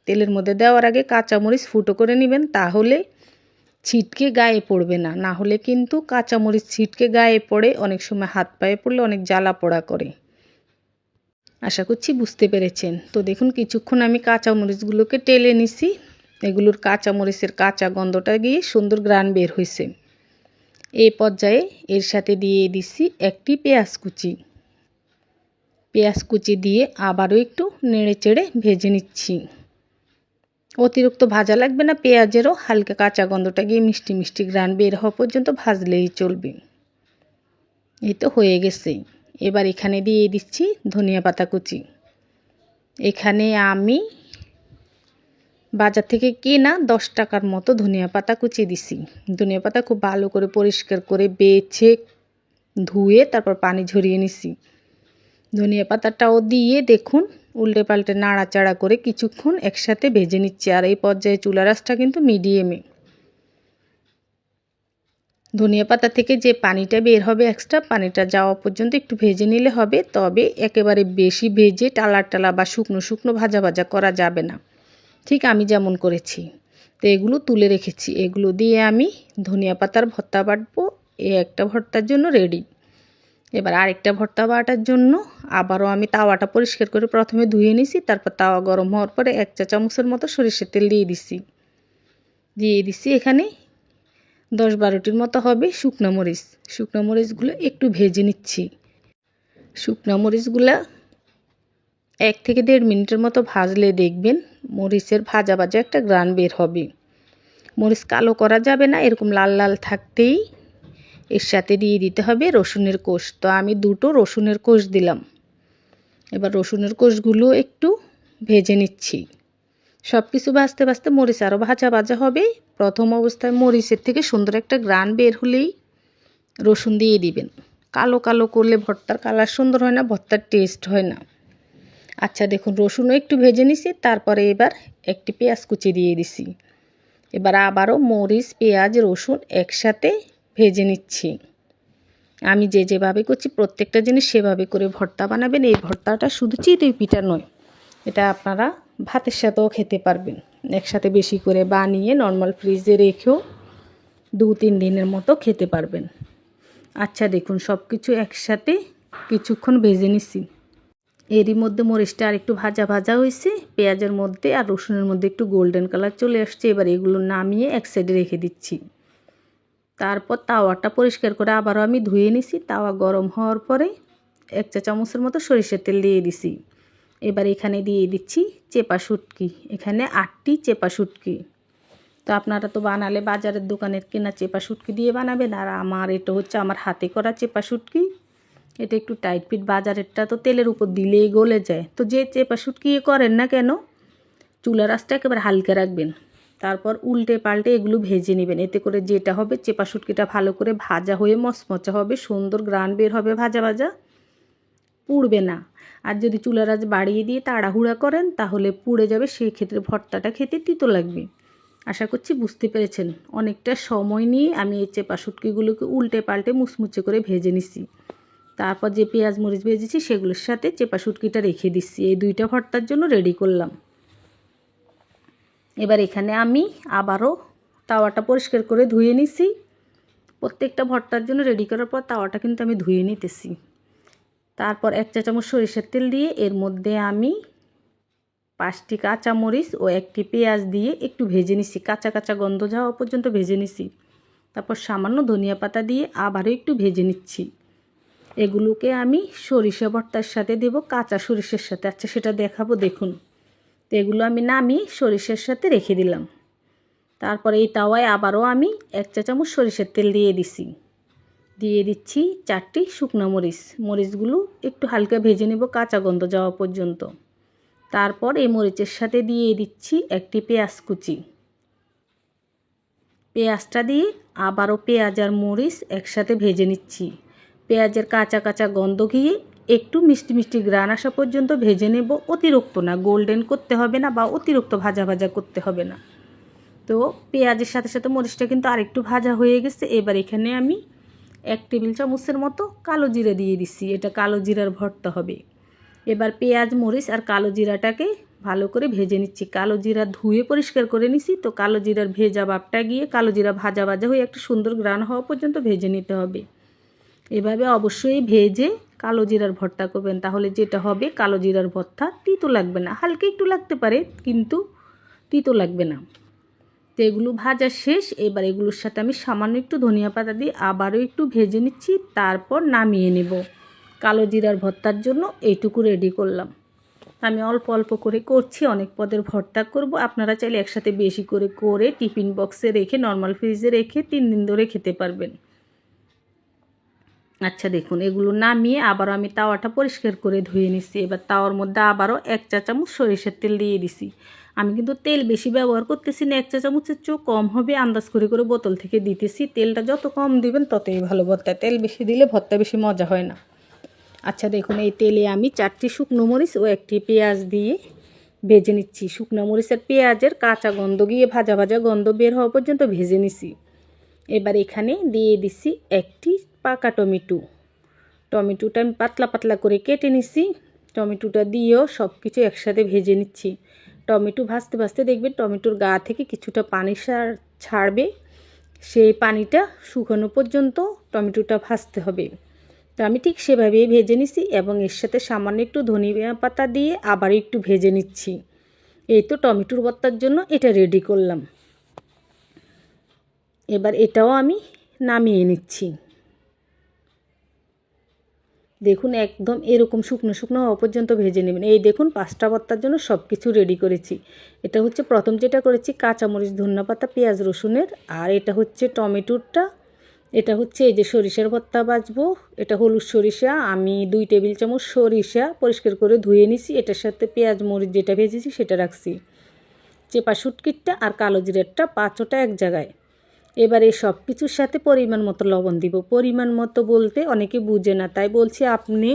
তেলের মধ্যে দেওয়ার আগে কাঁচামরিচ ফুটো করে নেবেন, তাহলে ছিটকে গায়ে পড়বে না। না হলে কিন্তু কাঁচামরিচ ছিটকে গায়ে পড়ে, অনেক সময় হাত পায়ে পড়লে অনেক জ্বালা পোড়া করে। আশা করছি বুঝতে পেরেছেন। তো দেখুন, কিছুক্ষণ আমি কাঁচামরিচগুলোকে টেলে নিছি। এগুলোর কাঁচামরিচের কাঁচা গন্ধটা গিয়ে সুন্দর ঘ্রাণ বের হয়েছে। এই পর্যায়ে এর সাথে দিয়ে দিছি একটি পেঁয়াজ কুচি। পেঁয়াজ কুচি দিয়ে আবারও একটু নেড়ে চেড়ে ভেজে নিচ্ছি। অতিরিক্ত ভাজা লাগবে না, পেঁয়াজেরও হালকা কাঁচা গন্ধটা গিয়ে মিষ্টি মিষ্টি ঘ্রাণ বের হওয়া পর্যন্ত ভাজলেই চলবে। এই তো হয়ে গেছে। এবার এখানে দিয়ে দিচ্ছি ধনিয়া পাতা কুচি। এখানে আমি বাজার থেকে কেনা 10 টাকার মতো ধনিয়া পাতা কুচি দিছি। ধনিয়া পাতা খুব ভালো করে পরিষ্কার করে বেছে ধুয়ে তারপর পানি ঝরিয়ে নিছি। ধনিয়া পাতাটাও দিয়ে দেখুন উল্টে পাল্টে নাড়াচাড়া করে কিছুক্ষণ একসাথে ভেজে নিচ্ছি। আর এই পর্যায়ে চুলার আঁচটা কিন্তু মিডিয়ামে। ধনিয়া পাতা থেকে যে পানিটা বের হবে এক্সট্রা, পানিটা যাওয়া পর্যন্ত একটু ভেজে নিলে হবে। তবে একেবারে বেশি ভেজে টালা টালা বা শুকনো শুকনো ভাজা ভাজা করা যাবে না, ঠিক আমি যেমন করেছি। তো এগুলো তুলে রেখেছি। এগুলো দিয়ে আমি ধনিয়া পাতার ভর্তা বাটবো। এই একটা ভর্তার জন্য রেডি। এবার আরেকটা ভর্তা বাটার জন্য আবারও আমি তাওয়াটা পরিষ্কার করে প্রথমে ধুয়ে নিছি, তারপর তাওয়া গরম হওয়ার পরে 1 চা চামচের মতো সরিষার তেল দিয়ে দিছি এখানে 10-12টির মতো হবে শুকনো মরিচ। শুকনো মরিচগুলো একটু ভেজে নিচ্ছি। শুকনো মরিচগুলো 1 থেকে 1.5 মিনিটের মতো ভাজলে দেখবেন মরিচের ভাজা ভাজা একটা গ্রান বের হবে। মরিচ কালো করা যাবে না, এরকম লাল লাল থাকতেই এর সাথে দিয়ে দিতে হবে রসুনের কোষ। তো আমি 2টো রসুনের কোষ দিলাম। এবার রসুনের কোষগুলো একটু ভেজে নিচ্ছি। সব কিছু ভাজতে ভাজতে মরিচ আরও ভাজা ভাজা হবে। প্রথম অবস্থায় মরিচের থেকে সুন্দর একটা গ্রান বের হলেই রসুন দিয়ে দিবেন। কালো কালো করলে ভর্তার কালার সুন্দর হয় না, ভর্তার টেস্ট হয় না। আচ্ছা দেখুন, রসুনও একটু ভেজে নিছি, তারপরে এবার একটি পেঁয়াজ কুচি দিয়ে দিছি। এবার আবারও মরিচ, পেঁয়াজ, রসুন একসাথে ভেজে নিচ্ছি। আমি যেভাবে করছি প্রত্যেকটা জিনিস সেভাবে করে ভর্তা বানাবেন। এই ভর্তাটা শুধু চিতই পিঠা নয়, এটা আপনারা ভাতের সাথেও খেতে পারবেন। একসাথে বেশি করে বানিয়ে নর্মাল ফ্রিজে রেখেও 2-3 দিনের মতো খেতে পারবেন। আচ্ছা দেখুন, সব কিছু একসাথে কিছুক্ষণ ভেজে নিছি। এরই মধ্যে মরিচটা আর একটু ভাজা ভাজা হয়েছে, পেঁয়াজের মধ্যে আর রসুনের মধ্যে একটু গোল্ডেন কালার চলে আসছে। এবার এগুলো নামিয়ে এক সাইডে রেখে দিচ্ছি। তারপর তাওয়াটা পরিষ্কার করে আবারও আমি ধুয়ে নিছি। তাওয়া গরম হওয়ার পরে 1 চা চামচের মতো সরিষার তেল দিয়ে দিছি। এবার এখানে দিয়ে দিচ্ছি চেপা শুটকি। এখানে 8টি চেপা শুটকি। তো আপনারা তো বানালে বাজারের দোকানের কেনা চেপা শুটকি দিয়ে বানাবেন, আর আমার এটা হচ্ছে আমার হাতে করা চেপা শুটকি। এটা একটু টাইট ফিট, বাজারেরটা তো তেলের উপর দিলেই গলে যায়। তো যে চেপা শুটকি করেন না কেন, চুলার আঁচটা একেবারে হালকা রাখবেন। তারপর উল্টে পাল্টে এগুলো ভেজে নেবেন। এতে করে যেটা হবে, চেপা শুটকিটা ভালো করে ভাজা হয়ে মচমচা হবে, সুন্দর গ্রান বের হবে, ভাজা ভাজা, পুড়বে না। আর যদি চুলার আঁচ বাড়িয়ে দিয়ে তাড়াহুড়া করেন তাহলে পুড়ে যাবে, সেই ক্ষেত্রে ভর্তাটা খেতে তিতো লাগবে। আশা করছি বুঝতে পেরেছেন। অনেকটা সময় নিয়ে আমি এই চেপা শুটকিগুলোকে উল্টে পাল্টে মুচমুচে করে ভেজে নিছি। তারপর যে পেঁয়াজ মরিচ ভেজেছি সেগুলোর সাথে চেপা শুটকিটা রেখে দিচ্ছি। এই 2টা ভর্তার জন্য রেডি করলাম। এবার এখানে আমি আবারও তাওয়াটা পরিষ্কার করে ধুয়ে নিছি। প্রত্যেকটা ভর্তার জন্য রেডি করার পর তাওয়াটা কিন্তু আমি ধুয়ে নিতেছি। তারপর 1 চা চামচ সরিষার তেল দিয়ে এর মধ্যে আমি 5টি কাঁচামরিচ ও 1টি পেঁয়াজ দিয়ে একটু ভেজে নিছি। কাঁচা কাঁচা গন্ধ যাওয়া পর্যন্ত ভেজে নিছি। তারপর সামান্য ধনিয়া পাতা দিয়ে আবারও একটু ভেজে নিচ্ছি। এগুলোকে আমি সরিষা ভর্তার সাথে দেব, কাঁচা সরিষার সাথে। আচ্ছা সেটা দেখাবো, দেখুন। তো এগুলো আমি নামিয়ে সরিষার সাথে রেখে দিলাম। তারপরে এই তাওয়ায় আবারও আমি 1 চা চামচ সরিষার তেল দিয়ে দিচ্ছি 4টি শুকনো মরিচ। মরিচগুলো একটু হালকা ভেজে নেব কাঁচা গন্ধ যাওয়া পর্যন্ত। তারপর এই মরিচের সাথে দিয়ে দিচ্ছি একটি পেঁয়াজ কুচি। পেঁয়াজটা দিয়ে আবারও পেঁয়াজ আর মরিচ একসাথে ভেজে নিচ্ছি। পেঁয়াজের কাঁচা কাঁচা গন্ধ গিয়ে একটু মিষ্টি মিষ্টি গ্রান আসা পর্যন্ত ভেজে নেব। অতিরিক্ত না, গোল্ডেন করতে হবে না বা অতিরিক্ত ভাজা ভাজা করতে হবে না। তো পেঁয়াজের সাথে সাথে মরিচটা কিন্তু আরেকটু ভাজা হয়ে গেছে। এবার এখানে আমি 1 টেবিল চামচের মতো কালো জিরা দিয়ে দিচ্ছি। এটা কালো জিরার ভর্তা হবে। এবার পেঁয়াজ মরিচ আর কালো জিরাটাকে ভালো করে ভেজে নিচ্ছি। কালো জিরা ধুয়ে পরিষ্কার করে নিছি। তো কালো জিরার ভেজা ভাবটা গিয়ে কালো জিরা ভাজা ভাজা হয়ে একটা সুন্দর গ্রান হওয়া পর্যন্ত ভেজে নিতে হবে। এভাবে অবশ্যই ভেজে কালো জিরার ভর্তা করবেন, তাহলে যেটা হবে কালো জিরার ভর্তা তিতো লাগবে না। হালকা একটু লাগতে পারে কিন্তু তিতো লাগবে না। তো এগুলো ভাজা শেষ। এবার এগুলোর সাথে আমি সামান্য একটু ধনিয়া পাতা দিয়ে আবারও একটু ভেজে নিচ্ছি। তারপর নামিয়ে নেব। কালো জিরার ভর্তার জন্য এইটুকু রেডি করলাম। আমি অল্প অল্প করে করছি, অনেক পদের ভর্তা করব। আপনারা চাইলে একসাথে বেশি করে টিফিন বক্সে রেখে নর্মাল ফ্রিজে রেখে 3 দিন ধরে খেতে পারবেন। আচ্ছা দেখুন, এগুলো নামিয়ে আবারও আমি তাওয়াটা পরিষ্কার করে ধুয়ে নিচ্ছি। এবার তাওয়ার মধ্যে আবারও 1 চা চামচ সরিষার তেল দিয়ে দিছি। আমি কিন্তু তেল বেশি ব্যবহার করতেছি না, 1 চা চামচের চেয়েও কম হবে আন্দাজ করে করে বোতল থেকে দিতেছি। তেলটা যত কম দিবেন ততই ভালো ভর্তা। তেল বেশি দিলে ভর্তা বেশি মজা হয় না। আচ্ছা দেখুন, এই তেলে আমি 4টি শুকনো মরিচ ও 1টি পেঁয়াজ দিয়ে ভেজে নিচ্ছি। শুকনো মরিচ আর পেঁয়াজের কাঁচা গন্ধ গিয়ে ভাজা ভাজা গন্ধ বের হওয়া পর্যন্ত ভেজে নিছি। এবার এখানে দিয়ে দিচ্ছি একটি পাকা টমেটোটা আমি পাতলা পাতলা করে কেটে নিচ্ছি। টমেটোটা দিয়েও সব কিছু একসাথে ভেজে নিচ্ছি। টমেটো ভাজতে ভাজতে দেখবেন টমেটোর গা থেকে কিছুটা পানি ছাড়বে। সেই পানিটা শুকানো পর্যন্ত টমেটোটা ভাজতে হবে। তো আমি ঠিক সেভাবেই ভেজে নিছি এবং এর সাথে সামান্য একটু ধনিয়া পাতা দিয়ে আবার একটু ভেজে নিচ্ছি। এই তো টমেটোর ভর্তার জন্য এটা রেডি করলাম। এবার এটাও আমি নামিয়ে নিচ্ছি। দেখুন একদম এরকম শুকনো শুকনো হওয়া পর্যন্ত ভেজে নেবেন। এই দেখুন 5টা ভর্তার জন্য সব কিছু রেডি করেছি। এটা হচ্ছে প্রথম যেটা করেছি কাঁচামরিচ, ধনেপাতা, পেঁয়াজ, রসুনের। আর এটা হচ্ছে টমেটোরটা। এটা হচ্ছে এই যে সরিষার ভর্তা ভাজবো। এটা হলুদ সরিষা, আমি 2 টেবিল চামচ সরিষা পরিষ্কার করে ধুয়ে নিছি। এটার সাথে পেঁয়াজ মরিচ যেটা ভেজেছি সেটা রাখছি। চেপা শুটকিটা আর কালো জিরাটা 5টা এক জায়গায়। এবার এই সব কিছুর সাথে পরিমাণ মতো লবণ দিব। পরিমাণ মতো বলতে অনেকে বুঝে না, তাই বলছি আপনি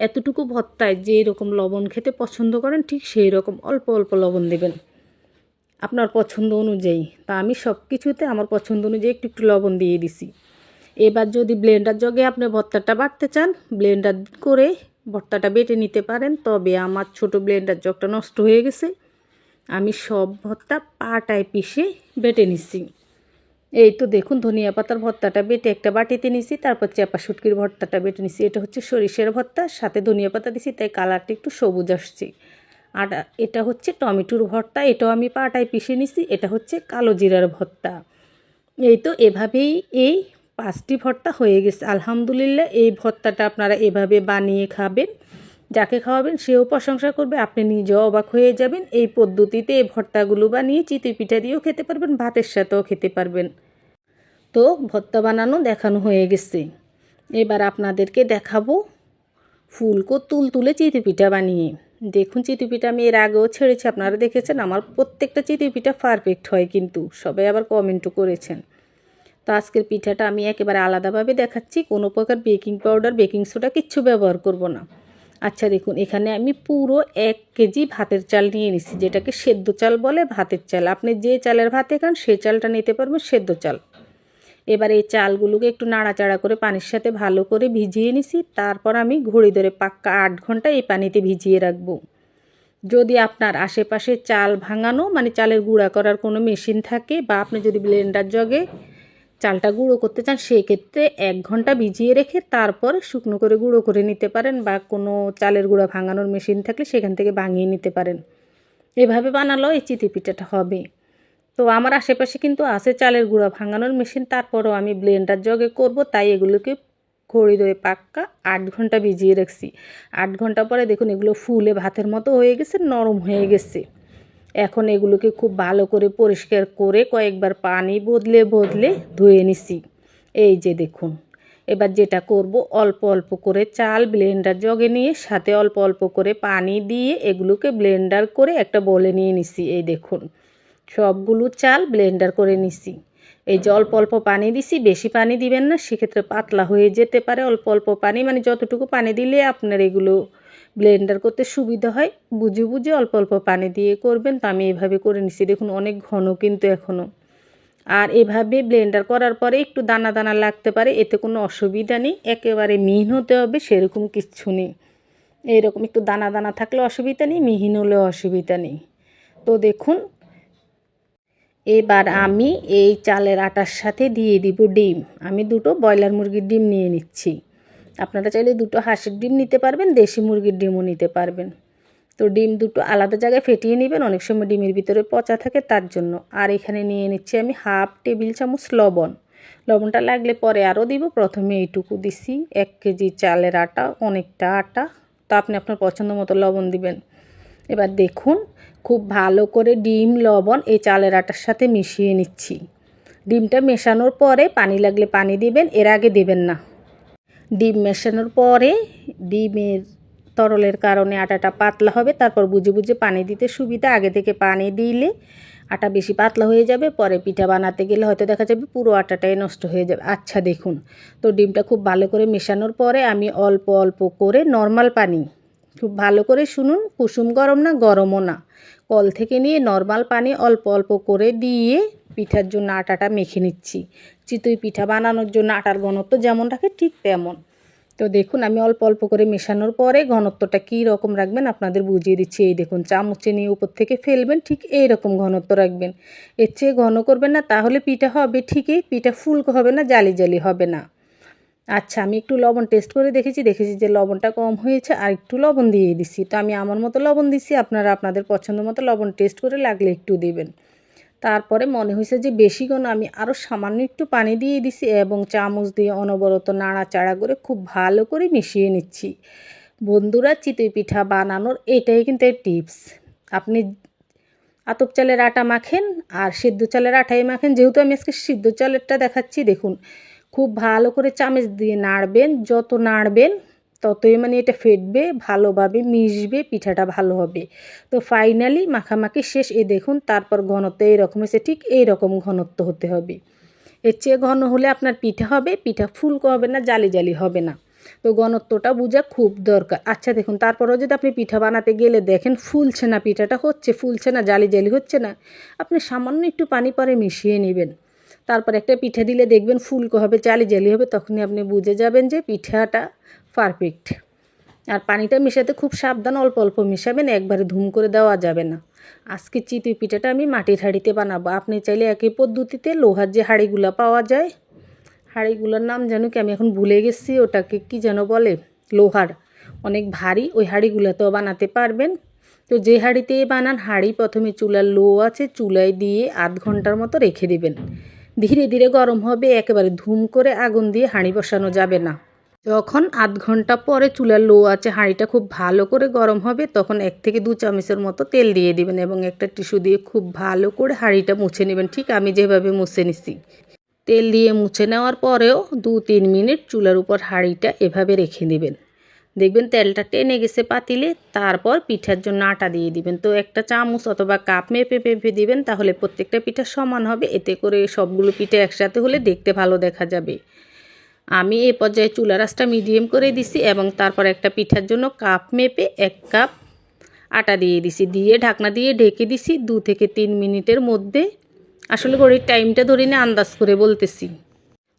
এতটুকু ভর্তায় যে এরকম লবণ খেতে পছন্দ করেন ঠিক সেই রকম অল্প অল্প লবণ দেবেন আপনার পছন্দ অনুযায়ী। তা আমি সব কিছুতে আমার পছন্দ অনুযায়ী একটু একটু লবণ দিয়ে দিছি। এবার যদি ব্লেন্ডার জগে আপনি ভর্তাটা বাটতে চান, ব্লেন্ডার করে ভর্তাটা বেটে নিতে পারেন। তবে আমার ছোট ব্লেন্ডার জগটা নষ্ট হয়ে গেছে, আমি সব ভর্তা পাটায় পিষে বেটে নিচ্ছি। এই তো দেখুন ধনিয়া পাতার ভর্তাটা বেটে একটা বাটিতে নিছি, তারপর চেপা শুটকির ভর্তাটা বেটে নিছি। এটা হচ্ছে সরিষার ভর্তা, সাথে ধনিয়া পাতা দিছি, তাই কালারটা একটু সবুজ আসছে। আর এটা হচ্ছে টমেটোর ভর্তা, এটাও আমি পাটায় পিষে নিছি। এটা হচ্ছে কালো জিরার ভর্তা। এই তো এভাবেই এই 5টি ভর্তা হয়ে গেছে আলহামদুলিল্লাহ। এই ভর্তাটা আপনারা এভাবে বানিয়ে খাবেন, যাকে খাওয়াবেন সেও প্রশংসা করবে, আপনি নিজেও অবাক হয়ে যাবেন। এই পদ্ধতিতে এই ভর্তাগুলো বানিয়ে চিতই পিঠা দিয়েও খেতে পারবেন, ভাতের সাথেও খেতে পারবেন। তো ভর্তা বানানো দেখানো হয়ে গেছে। এবার আপনাদেরকে দেখাবো ফুলকো তুলতুলে চিতই পিঠা বানিয়ে। দেখুন চিতই পিঠা আমি এর আগেও ছেড়েছি, আপনারা দেখেছেন। আমার প্রত্যেকটা চিতই পিঠা পারফেক্ট হয়, কিন্তু সবাই আবার কমেন্টও করেছেন। তো আজকের পিঠাটা আমি একেবারে আলাদাভাবে দেখাচ্ছি। কোনো প্রকার বেকিং পাউডার, বেকিং সোডা কিচ্ছু ব্যবহার করব না। আচ্ছা দেখুন, এখানে আমি পুরো 1 কেজি ভাতের চাল নিয়ে নিছি, যেটাকে সেদ্ধ চাল বলে, ভাতের চাল। আপনি যে চালের ভাতে খান সেই চালটা নিতে পারবেন, সেদ্ধ চাল। এবার এই চালগুলোকে একটু নাড়াচাড়া করে পানির সাথে ভালো করে ভিজিয়ে নিছি। তারপর আমি ঘড়ি ধরে পাক্কা 8 ঘন্টা এই পানিতে ভিজিয়ে রাখবো। যদি আপনার আশেপাশে চাল ভাঙানো মানে চালের গুঁড়া করার কোনো মেশিন থাকে, বা আপনি যদি ব্লেন্ডার জগে চালটা গুঁড়ো করতে চান, সেক্ষেত্রে 1 ঘন্টা ভিজিয়ে রেখে তারপর শুকনো করে গুঁড়ো করে নিতে পারেন, বা কোনো চালের গুঁড়া ভাঙানোর মেশিন থাকলে সেখান থেকে ভাঙিয়ে নিতে পারেন। এভাবে বানালেও এই চিতই পিঠাটা হবে। তো আমার আশেপাশে কিন্তু আছে চালের গুঁড়া ভাঙানোর মেশিন, তারপরও আমি ব্লেন্ডার জগে করব, তাই এগুলোকে ঘড়ি ধরে পাক্কা 8 ঘন্টা ভিজিয়ে রাখছি। 8 ঘন্টা পরে দেখুন এগুলো ফুলে ভাতের মতো হয়ে গেছে, নরম হয়ে গেছে। এখন এগুলোকে খুব ভালো করে পরিষ্কার করে কয়েকবার পানি বদলে বদলে ধুয়ে নিছি। এই যে দেখুন, এবার যেটা করব, অল্প অল্প করে চাল ব্লেন্ডার জগে নিয়ে সাথে অল্প অল্প করে পানি দিয়ে এগুলোকে ব্লেন্ডার করে একটা বলে নিয়ে নিছি। এই দেখুন সবগুলো চাল ব্লেন্ডার করে নিছি। এই যে অল্প অল্প পানি দিছি, বেশি পানি দিবেন না, সেক্ষেত্রে পাতলা হয়ে যেতে পারে। অল্প অল্প পানি মানে যতটুকু পানি দিলে আপনার এগুলো ব্লেন্ডার করতে সুবিধা হয়, বুঝে বুঝে অল্প অল্প পানি দিয়ে করবেন। তো আমি এভাবে করে নিছি, দেখুন অনেক ঘন কিন্তু এখনও। আর এভাবে ব্লেন্ডার করার পরে একটু দানা দানা লাগতে পারে, এতে কোনো অসুবিধা নেই। একেবারে মিহিন হতে হবে সেরকম কিচ্ছু নেই। এইরকম একটু দানা দানা থাকলে অসুবিধা নেই, মিহিন হলেও অসুবিধা নেই। তো দেখুন এবার আমি এই চালের আটার সাথে দিয়ে দিব ডিম। আমি 2টো ব্রয়লার মুরগির ডিম নিয়ে নিচ্ছি। আপনারা চাইলে 2টো হাঁসের ডিম নিতে পারবেন, দেশি মুরগির ডিমও নিতে পারবেন। তো ডিম 2টো আলাদা জায়গায় ফেটিয়ে নেবেন, অনেক সময় ডিমের ভিতরে পচা থাকে তার জন্য। আর এখানে নিয়ে নিচ্ছি আমি 1/2 টেবিল চামচ লবণ। লবণটা লাগলে পরে আরও দিব, প্রথমে এইটুকু দিছি। 1 কেজি চালের আটা অনেকটা আটা, তো আপনি আপনার পছন্দ মতো লবণ দিবেন। এবার দেখুন খুব ভালো করে ডিম লবণ এই চালের আটার সাথে মিশিয়ে নিচ্ছি। ডিমটা মেশানোর পরে পানি লাগলে পানি দিবেন, এর আগে দেবেন না। ডিম মেশানোর পরে ডিমের তরলের কারণে আটাটা পাতলা হবে, তারপর বুঝে বুঝে পানি দিতে সুবিধা। আগে থেকে পানি দিলে আটা বেশি পাতলা হয়ে যাবে, পরে পিঠা বানাতে গেলে হয়তো দেখা যাবে পুরো আটাটাই নষ্ট হয়ে যাবে। আচ্ছা দেখুন, তো ডিমটা খুব ভালো করে মেশানোর পরে আমি অল্প অল্প করে নর্মাল পানি, খুব ভালো করে শুনুন, কুসুম গরম না গরমও না, কল থেকে নিয়ে নর্মাল পানি অল্প অল্প করে দিয়ে পিঠার জন্য আটাটা মেখে নিচ্ছি। চিতই পিঠা বানানোর জন্য আটার ঘনত্ব যেমন রাখে ঠিক তেমন। তো দেখুন আমি অল্প অল্প করে মেশানোর পরে ঘনত্বটা কী রকম রাখবেন আপনাদের বুঝিয়ে দিচ্ছি। এই দেখুন চামচে নিয়ে উপর থেকে ফেলবেন, ঠিক এই রকম ঘনত্ব রাখবেন। এর চেয়ে ঘন করবেন না, তাহলে পিঠা হবে ঠিকই, পিঠা ফুলকো হবে না, জালি জালি হবে না। আচ্ছা, আমি একটু লবণ টেস্ট করে দেখেছি যে লবণটা কম হয়েছে, আর একটু লবণ দিয়ে দিছি। তো আমি আমার মতো লবণ দিছি, আপনারা আপনাদের পছন্দ মতো লবণ টেস্ট করে লাগলে একটু দেবেন। তারপরে মনে হয়েছে যে বেশি কোনো, আমি আরও সামান্য একটু পানি দিয়ে দিছি এবং চামচ দিয়ে অনবরত নাড়াচাড়া করে খুব ভালো করে মিশিয়ে নিচ্ছি। বন্ধুরা, চিতই পিঠা বানানোর এটাই কিন্তু টিপস। আপনি আতপ চালের আটা মাখেন আর সিদ্ধ চালের আটাই মাখেন, যেহেতু আমি আজকে সিদ্ধ চালেরটা দেখাচ্ছি, দেখুন খুব ভালো করে চামচ দিয়ে নাড়বেন। যত নাড়বেন ততই মানে এটা ফেটবে, ভালোভাবে মিশবে, পিঠাটা ভালো হবে। তো ফাইনালি মাখামাখি শেষ। দেখুন তারপর ঘনত্ব এইরকম হয়েছে, ঠিক এইরকম ঘনত্ব হতে হবে। এর চেয়ে ঘন হলে আপনার পিঠা হবে, পিঠা ফুলকো হবে না, জালি জালি হবে না। তো ঘনত্বটা বোঝা খুব দরকার। আচ্ছা দেখুন, তারপরেও যদি আপনি পিঠা বানাতে গেলে দেখেন ফুলছে না, পিঠাটা ফুলছে না, জালি জালি হচ্ছে না, আপনি সামান্য একটু পানি পরে মিশিয়ে নেবেন। তারপর একটা পিঠা দিলে দেখবেন ফুলকো হবে, জালি জালি হবে, তখনই আপনি বুঝে যাবেন যে পিঠাটা পারফেক্ট। আর পানিটা মেশাতে খুব সাবধান, অল্প অল্প মেশাবেন, একবারে ধুম করে দেওয়া যাবে না। আজকে চিতই পিঠাটা আমি মাটির হাঁড়িতে বানাবো। আপনি চাইলে একই পদ্ধতিতে লোহার যে হাঁড়িগুলো পাওয়া যায়, হাঁড়িগুলোর নাম যেন কি আমি এখন ভুলে গেছি, ওটাকে কি যেন বলে, লোহার, অনেক ভারী, ওই হাঁড়িগুলোতেও বানাতে পারবেন। তো যে হাঁড়িতেই বানান, হাঁড়ি প্রথমে চুলার লো আছে, চুলায় দিয়ে আধ ঘন্টার মতো রেখে দেবেন। ধীরে ধীরে গরম হবে, একেবারে ধুম করে আগুন দিয়ে হাঁড়ি বসানো যাবে না। যখন আধ ঘন্টা পরে চুলার লো আছে, হাঁড়িটা খুব ভালো করে গরম হবে, তখন 1 থেকে 2 চামচের মতো তেল দিয়ে দিবেন এবং একটা টিস্যু দিয়ে খুব ভালো করে হাঁড়িটা মুছে নেবেন, ঠিক আমি যেভাবে মুছে নিছি। তেল দিয়ে মুছে নেওয়ার পরেও 2-3 মিনিট চুলার উপর হাঁড়িটা এভাবে রেখে দিবেন। দেখবেন তেলটা টেনে গেছে পাতিলে। তারপর পিঠার জন্য আটা দিয়ে দিবেন। তো একটা চামচ অথবা কাপ মেপে মেপে দিবেন, তাহলে প্রত্যেকটা পিঠা সমান হবে। এতে করে সবগুলো পিঠা একসাথে হলে দেখতে ভালো দেখা যাবে। আমি এই পর্যায়ে চুলার আঁচটা মিডিয়াম করে দিছি এবং তারপর একটা পিঠার জন্য কাপ মেপে 1 কাপ আটা দিয়ে দিছি, দিয়ে ঢাকনা দিয়ে ঢেকে দিছি 2 থেকে 3 মিনিটের মধ্যে। আসলে ঘড়ির টাইমটা ধরে নিয়ে আন্দাজ করে বলতেছি।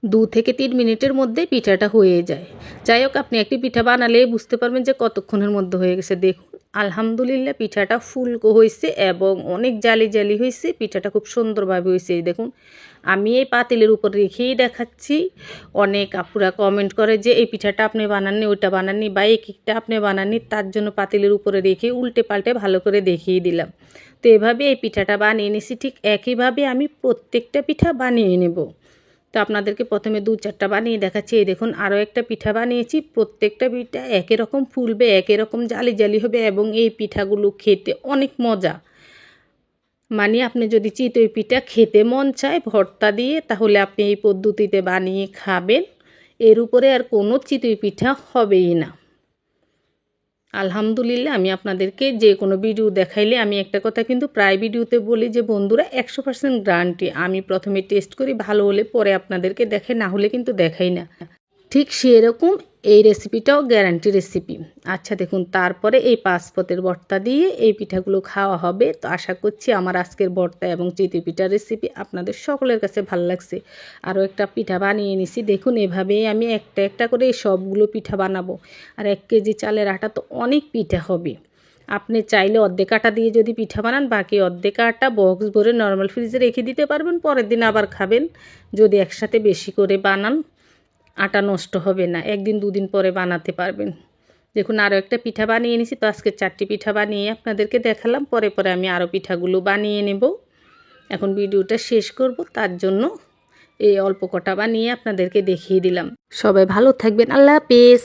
2 থেকে 3 মিনিটের মধ্যে পিঠাটা হয়ে যায়। যাই হোক, আপনি একটি পিঠা বানালে বুঝতে পারবেন যে কতক্ষণের মধ্যে হয়ে গেছে। দেখুন আলহামদুলিল্লাহ পিঠাটা ফুলকো হয়েছে এবং অনেক জালি জালি হয়েছে, পিঠাটা খুব সুন্দরভাবে হয়েছে। এই দেখুন, আমি এই পাতিলের উপর রেখেই দেখাচ্ছি। অনেক আপুরা কমেন্ট করে যে এই পিঠাটা আপনি বানাননি, ওইটা বানাননি, বা এই কেকটা আপনি বানাননি, তার জন্য পাতিলের উপরে রেখে উল্টে পাল্টে ভালো করে দেখিয়ে দিলাম। তো এভাবে এই পিঠাটা বানিয়ে নিছি, ঠিক একইভাবে আমি প্রত্যেকটা পিঠা বানিয়ে নেব। তো আপনাদেরকে প্রথমে 2-4টা বানিয়ে দেখাচ্ছি। এই দেখুন আরও একটা পিঠা বানিয়েছি। প্রত্যেকটা পিঠা একই রকম ফুলবে, একই রকম জালি জালি হবে এবং এই পিঠাগুলো খেতে অনেক মজা। মানে আপনি যদি চিতই পিঠা খেতে মন চায় ভর্তা দিয়ে, তাহলে আপনি এই পদ্ধতিতে বানিয়ে খাবেন। এর উপরে আর কোনো চিতই পিঠা হবেই না। আলহামদুলিল্লাহ, আমি আপনাদেরকে যে কোনো ভিডিও দেখাইলে আমি একটা কথা কিন্তু প্রায় ভিডিওতে বলি যে বন্ধুরা 100% গ্যারান্টি। আমি প্রথমে টেস্ট করি, ভালো হলে পরে আপনাদেরকে দেখাই, না হলে কিন্তু দেখাই না। ঠিক সেরকম এই রেসিপিটাও গ্যারান্টি রেসিপি। আচ্ছা দেখুন, তারপরে এই পাঁচপতের ভর্তা দিয়ে এই পিঠাগুলো খাওয়া হবে। তো আশা করছি আমার আজকের ভর্তা এবং চিতই পিঠার রেসিপি আপনাদের সকলের কাছে ভালো লাগছে। আরও একটা পিঠা বানিয়ে নিছি। দেখুন এভাবেই আমি একটা একটা করে সবগুলো পিঠা বানাবো। আর 1 কেজি চালের আটা তো অনেক পিঠা হবে। আপনি চাইলে অর্ধেক আটা দিয়ে যদি পিঠা বানান, বাকি অর্ধেক আটা বক্স ভরে নর্মাল ফ্রিজে রেখে দিতে পারবেন, পরের দিন আবার খাবেন। যদি একসাথে বেশি করে বানান, আটা নষ্ট হবে না, 1 দিন 2 দিন পরে বানাতে পারবেন। দেখুন আরও একটা পিঠা বানিয়ে নিছি। তো আজকে 4টি পিঠা বানিয়ে আপনাদেরকে দেখালাম, পরে পরে আমি আরও পিঠাগুলো বানিয়ে নেব। এখন ভিডিওটা শেষ করব, তার জন্য এই অল্প কটা বানিয়ে আপনাদেরকে দেখিয়ে দিলাম। সবাই ভালো থাকবেন, আল্লাহ হাফেজ।